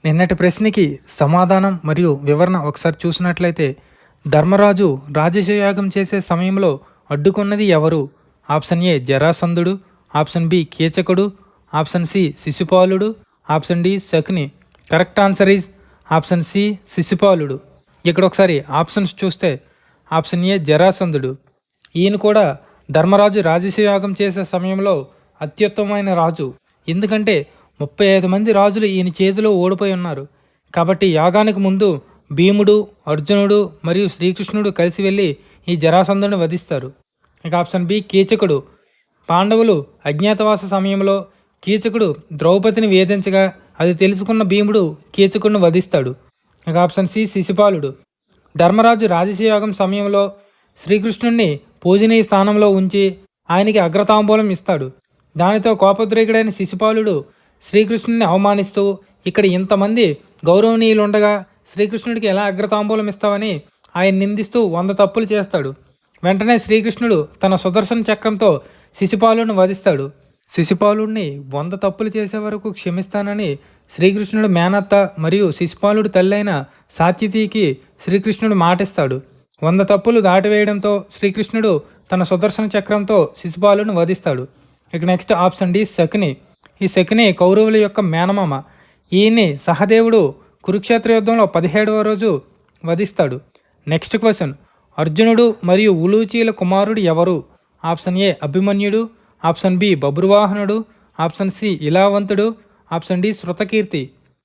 నిన్నటి ప్రశ్నకి సమాధానం మరియు వివరణ ఒకసారి చూసినట్లయితే, ధర్మరాజు రాజసూయాగం చేసే సమయంలో అడ్డుకున్నది ఎవరు? ఆప్షన్ ఏ జరాసంధుడు, ఆప్షన్ బి కీచకుడు, ఆప్షన్ సి శిశుపాలుడు, option D Shakuni. Correct answer is option C శిశుపాలుడు. ఇక్కడ ఒకసారి ఆప్షన్స్ చూస్తే ఆప్షన్ ఏ జరాసంధుడు. ఈయన కూడా ధర్మరాజు రాజసూయాగం చేసే సమయంలో అత్యుత్తమమైన రాజు. ఎందుకంటే 35 మంది రాజులు ఈయన చేతిలో ఓడిపోయి ఉన్నారు. కాబట్టి యాగానికి ముందు భీముడు, అర్జునుడు మరియు శ్రీకృష్ణుడు కలిసి వెళ్ళి ఈ జరాసంధుని వధిస్తారు. ఇక ఆప్షన్ బి కీచకుడు. పాండవులు అజ్ఞాతవాస సమయంలో కీచకుడు ద్రౌపదిని వేధించగా అది తెలుసుకున్న భీముడు కీచకుడిని వధిస్తాడు. ఇక ఆప్షన్ సి శిశుపాలుడు. ధర్మరాజు రాజసూయాగం సమయంలో శ్రీకృష్ణుడిని పూజనీయ స్థానంలో ఉంచి ఆయనకి అగ్రతాంబూలం ఇస్తాడు. దానితో కోపోద్రేకుడైన శిశుపాలుడు శ్రీకృష్ణుడిని అవమానిస్తూ, ఇక్కడ ఇంతమంది గౌరవనీయులు ఉండగా శ్రీకృష్ణుడికి ఎలా అగ్రతాంబూలం ఇస్తావని ఆయన నిందిస్తూ 100 తప్పులు చేస్తాడు. వెంటనే శ్రీకృష్ణుడు తన సుదర్శన చక్రంతో శిశుపాలుడిని వధిస్తాడు. శిశుపాలుడిని 100 తప్పులు చేసే వరకు క్షమిస్తానని శ్రీకృష్ణుడు మేనత్త మరియు శిశుపాలుడు తల్లైన సాత్యతికి శ్రీకృష్ణుడు మాటిస్తాడు. 100 తప్పులు దాటివేయడంతో శ్రీకృష్ణుడు తన సుదర్శన చక్రంతో శిశుపాలుడిని వధిస్తాడు. ఇక నెక్స్ట్ ఆప్షన్ డి శకుని. ఈ శకుని కౌరవుల యొక్క మేనమామ. ఈయన్ని సహదేవుడు కురుక్షేత్ర యుద్ధంలో 17వ రోజు వధిస్తాడు. నెక్స్ట్ క్వశ్చన్, అర్జునుడు మరియు ఉలూచీల కుమారుడు ఎవరు? ఆప్షన్ ఏ అభిమన్యుడు, ఆప్షన్ బి బబ్రువాహనుడు, ఆప్షన్ సి ఇలావంతుడు, ఆప్షన్ డి శృతకీర్తి.